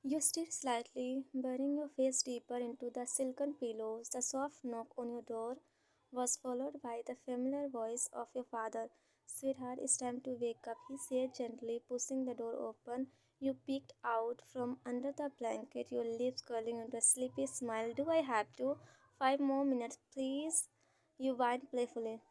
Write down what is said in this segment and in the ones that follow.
You stir slightly, burying your face deeper into the silken pillows. The soft knock on your door was followed by the familiar voice of your father. Sweetheart, it's time to wake up, he said gently, pushing the door open. You peeked out from under the blanket, your lips curling into a sleepy smile. Do I have to? 5 more minutes, please. You whined playfully.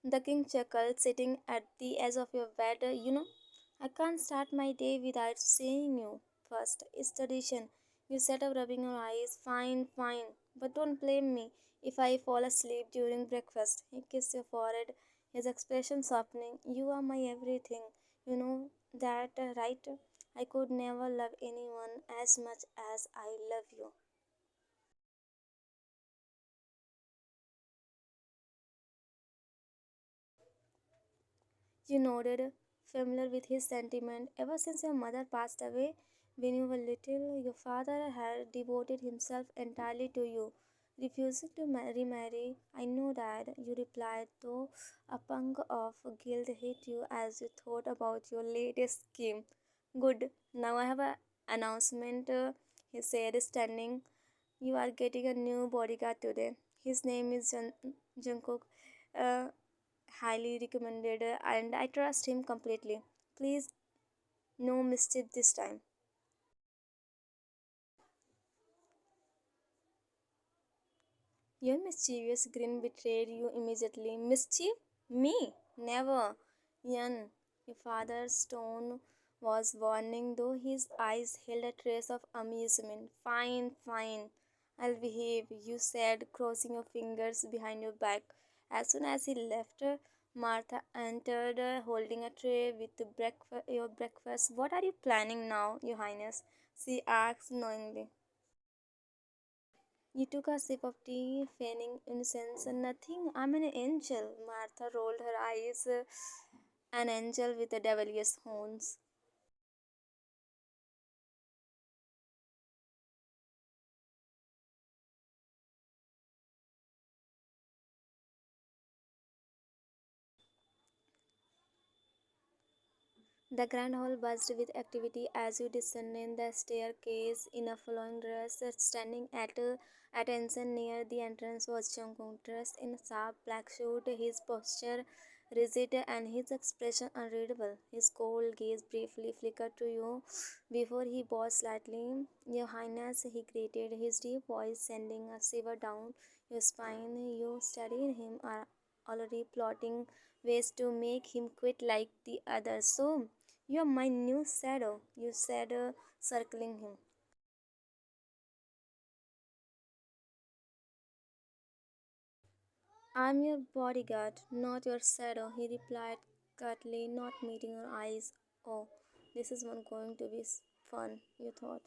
The king chuckled, sitting at the edge of your bed. I can't start my day without seeing you first. It's tradition. You sat up, rubbing your eyes. Fine, fine. But don't blame me if I fall asleep during breakfast. He kissed your forehead, his expression softening. You are my everything. You know that, right? I could never love anyone as much as I love you. You nodded, familiar with his sentiment. Ever since your mother passed away, when you were little, your father had devoted himself entirely to you, refusing to remarry. I know that, you replied, though a pang of guilt hit you as you thought about your latest scheme. Good. Now I have an announcement, he said, standing. You are getting a new bodyguard today. His name is Jungkook. Uh, Highly recommended, and I trust him completely. Please, no mischief this time. Your mischievous grin betrayed you immediately. Mischief? Me? Never. Yan, your father's tone was warning, though his eyes held a trace of amusement. Fine, fine. I'll behave, you said, crossing your fingers behind your back. As soon as he left, Martha entered, holding a tray with your breakfast. What are you planning now, Your Highness? She asked knowingly. You took a sip of tea, feigning innocence. Nothing, I'm an angel. Martha rolled her eyes. An angel with the devilish horns. The grand hall buzzed with activity as you descended the staircase in a flowing dress. Standing at attention near the entrance was Jungkook, dressed in a sharp black suit, his posture rigid and his expression unreadable. His cold gaze briefly flickered to you before he paused slightly. Your Highness, he greeted, his deep voice sending a shiver down your spine. You studied him, already plotting ways to make him quit like the others. So, you're my new shadow, you said, circling him. I'm your bodyguard, not your shadow, he replied curtly, not meeting your eyes. Oh, this is one going to be fun, you thought.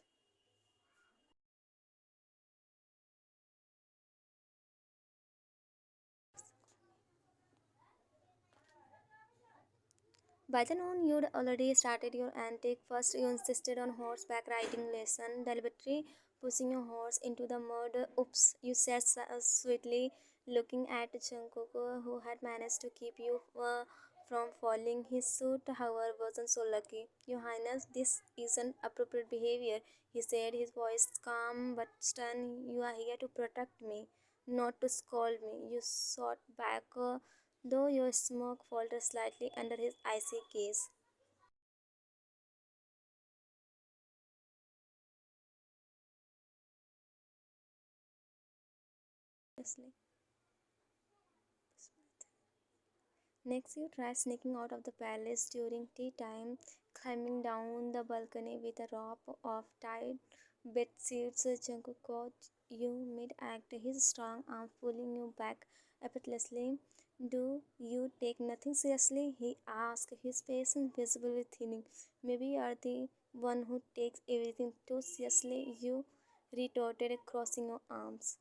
By the noon, you'd already started your antic. First, you insisted on horseback riding lesson, deliberately pushing your horse into the mud. Oops, you said sweetly, looking at Jungkook, who had managed to keep you from falling. His suit, however, wasn't so lucky. Your Highness, this isn't appropriate behavior, he said, his voice calm but stern. You are here to protect me, not to scold me. You shot back. Though your smoke faltered slightly under his icy gaze. Honestly. Next, you try sneaking out of the palace during tea time, climbing down the balcony with a rope of tied bed sheets. Jungkook caught you mid-act, his strong arm pulling you back effortlessly. Do you take nothing seriously? He asked, his patience visibly thinning. Maybe you are the one who takes everything too seriously, you retorted, crossing your arms.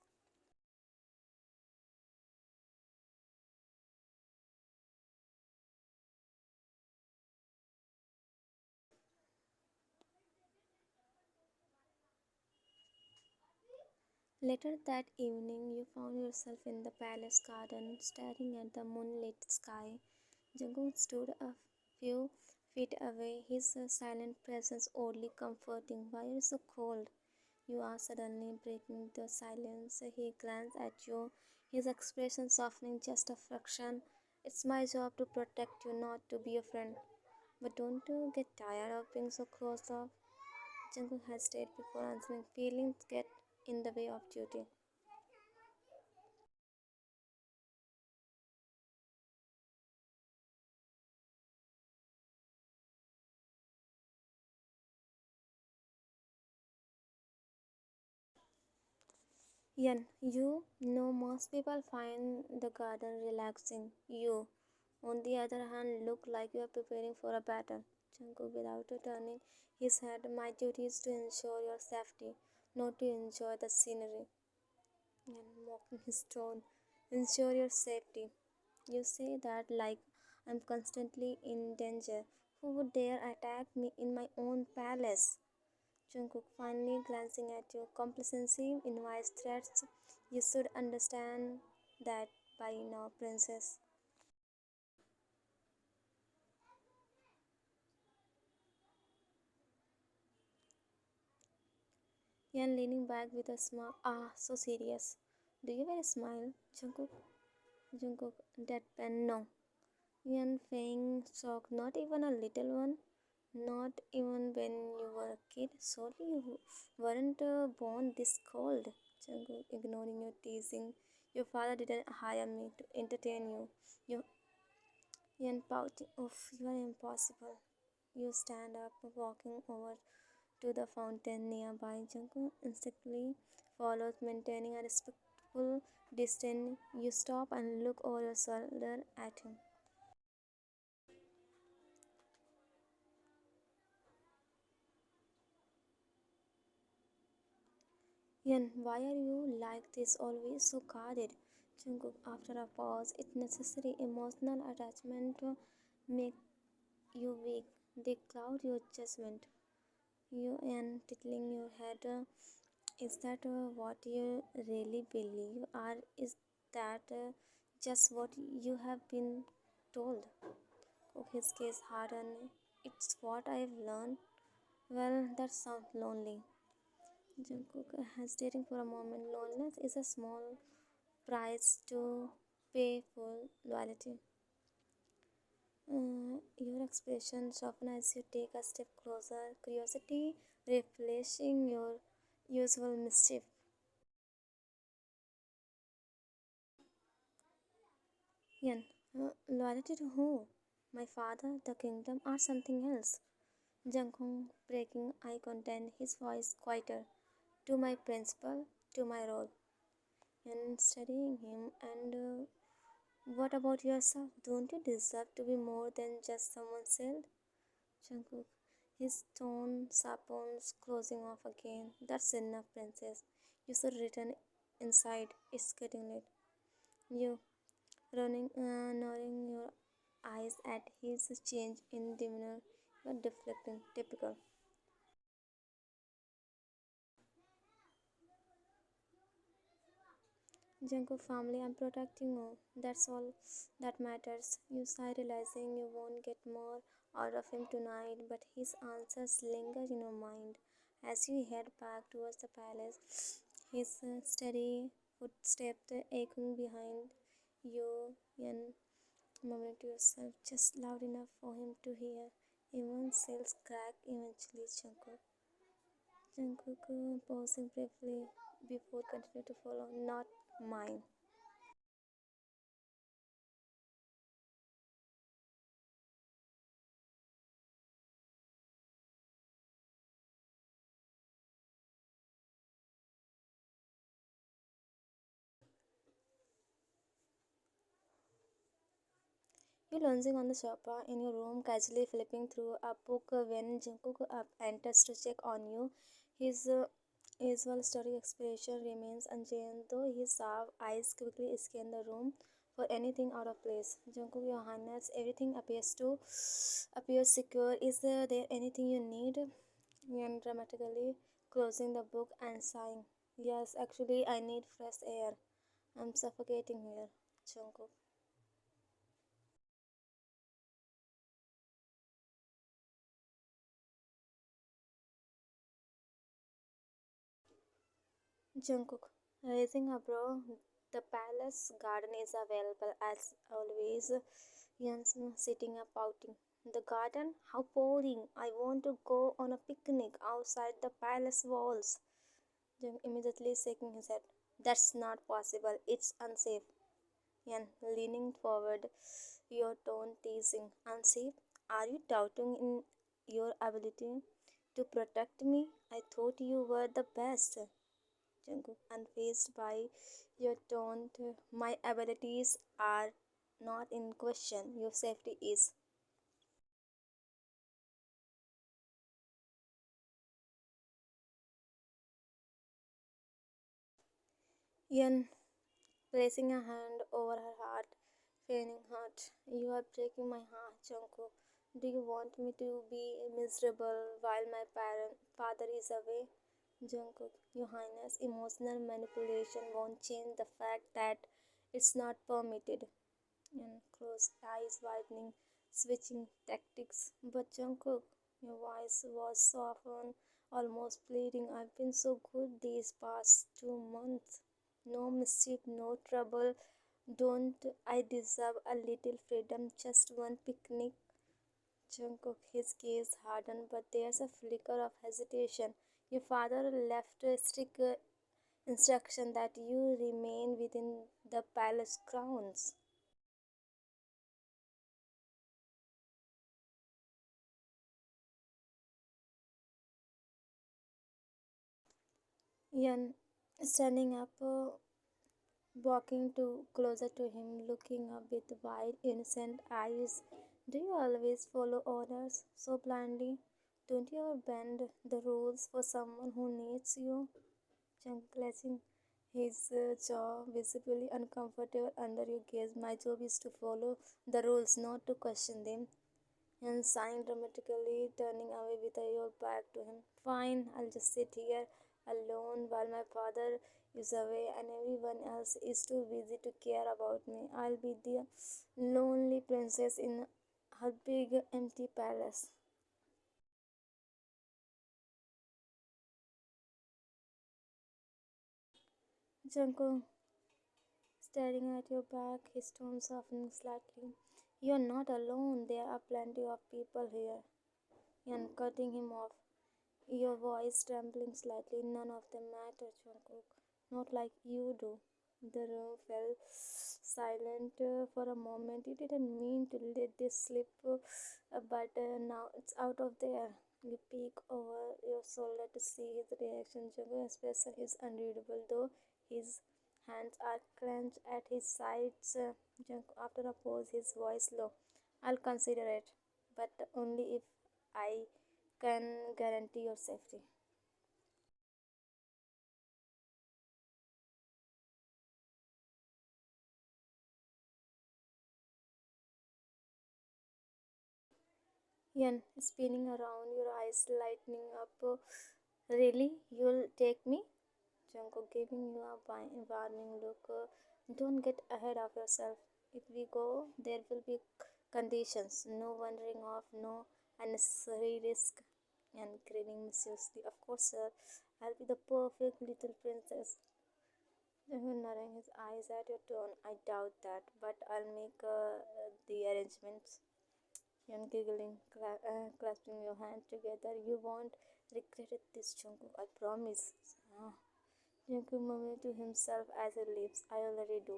Later that evening, you found yourself in the palace garden, staring at the moonlit sky. Jungkook stood up, few feet away, his silent presence oddly comforting. Why are you so cold? You are suddenly breaking the silence. He glanced at you, his expression softening just a fraction. It's my job to protect you, not to be a friend. But don't you get tired of being so close off? Jungkook hesitated before answering. Feelings get in the way of duty. Yan, you know most people find the garden relaxing. You, on the other hand, look like you are preparing for a battle. Jungkook, without turning his head, my duty is to ensure your safety, not to enjoy the scenery. And mocking his tone, ensure your safety. You say that like I'm constantly in danger. Who would dare attack me in my own palace? Jungkook finally glancing at you. Complacency invites threats. You should understand that by now, princess. Yan leaning back with a smile. Ah, so serious. Do you wear a smile, Jungkook? Jungkook, deadpan, no. Yan feigning shock, not even a little one. Not even when you were a kid. Surely you weren't born this cold. Jungkook, ignoring your teasing. Your father didn't hire me to entertain you. You and pouting. Oof, you are impossible. You stand up, walking over to the fountain nearby. Jungkook instinctively follows, maintaining a respectful distance. You stop and look over your shoulder at him. Yan, why are you like this, always so guarded? Jungkook, after a pause, it's necessary. Emotional attachment make you weak. They cloud your judgment. You and tickling your head. Is that what you really believe, or is that just what you have been told? Oh, his case hardened. It's what I've learned. Well, that sounds lonely. Jungkook hesitating for a moment. Loneliness is a small price to pay for loyalty. Your expression soften as you take a step closer. Curiosity replacing your usual mischief. Yan, loyalty to who? My father, the kingdom, or something else? Jungkook breaking eye contact, his voice quieter. To my principal, to my role. And studying him, and what about yourself? Don't you deserve to be more than just someone's child? Jungkook, his tone sharpens, closing off again. That's enough, princess. You should return inside. It's getting late. You, narrowing your eyes at his change in demeanor. You're deflecting. Typical. Jungkook family, I'm protecting you. That's all that matters. You sigh, realizing you won't get more out of him tonight, but his answers linger in your mind as you head back towards the palace. His steady footsteps echoing behind you, and mumbling to yourself, just loud enough for him to hear. Even cells crack eventually, Jungkook. Jungkook pausing briefly before continuing to follow. Not mine. You're lounging on the sofa in your room, casually flipping through a book when Jungkook enters to check on you. His usual stoic expression remains unchanged, though his sharp eyes quickly scan the room for anything out of place. Jungkook, your highness, everything appears secure. Is there anything you need? And dramatically closing the book and sighing. Yes, actually, I need fresh air. I'm suffocating here, Jungkook. Jungkook, raising a bro. The palace garden is available as always. Yansma sitting up pouting. The garden? How boring! I want to go on a picnic outside the palace walls. Jung immediately shaking his head. That's not possible. It's unsafe. Yan leaning forward, your tone teasing. Unsafe? Are you doubting in your ability to protect me? I thought you were the best. Jungkook, unfazed by your taunt, my abilities are not in question. Your safety is. Yan, placing a hand over her heart, feigning hurt. You are breaking my heart, Jungkook. Do you want me to be miserable while my father is away? Jungkook, Your Highness, emotional manipulation won't change the fact that it's not permitted. And closed eyes widening, switching tactics. But Jungkook, your voice was softened, almost pleading. I've been so good these past 2 months. No mischief, no trouble. Don't I deserve a little freedom? Just one picnic? Jungkook, his gaze hardened, but there's a flicker of hesitation. Your father left a strict instruction that you remain within the palace grounds. Yan, standing up, walking to closer to him, looking up with wide, innocent eyes. Do you always follow orders so blindly? Don't you ever bend the rules for someone who needs you? Chunk clutching his jaw, visibly uncomfortable under your gaze. My job is to follow the rules, not to question them. And sighing dramatically, turning away with your back to him. Fine, I'll just sit here alone while my father is away and everyone else is too busy to care about me. I'll be the lonely princess in her big empty palace. Junko, staring at your back, his tone softening slightly. You're not alone, there are plenty of people here. And cutting him off. Your voice trembling slightly. None of them matter, Jungkook. Not like you do. The room fell silent for a moment. You didn't mean to let this slip, but now it's out of there. You peek over your shoulder to see his reaction. Jungkook's expression is unreadable, though his hands are clenched at his sides. Jungkook, after a pause, his voice low. I'll consider it, but only if I can guarantee your safety. Yan, spinning around, your eyes lightening up. Really? You'll take me? Jungkook giving you a warning look. Don't get ahead of yourself. If we go, there will be conditions. No wandering off, no unnecessary risk. And grinning mischievously. Of course, sir. I'll be the perfect little princess. Jungkook narrowing his eyes at your tone. I doubt that, but I'll make the arrangements. Yan giggling, clasping your hands together. You won't regret it, this Jungkook, I promise. Ah. Jungkook murmured to himself as he leaves. I already do.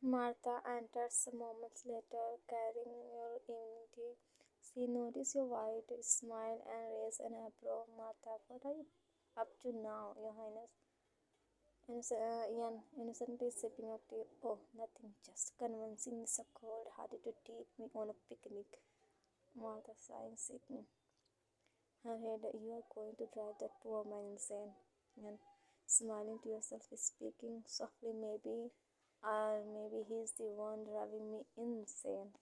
Martha enters moments later, carrying your immunity. She notices your white smile and raise an eyebrow. Martha, what are you up to now, Your Highness? Ian innocently sipping up tea. Oh, nothing, just convincing Mr. Cold hearted to take me on a picnic. Martha sighing, shaking her head. You are going to drive that poor man insane. And smiling to yourself, speaking softly, maybe, or maybe he's the one driving me insane.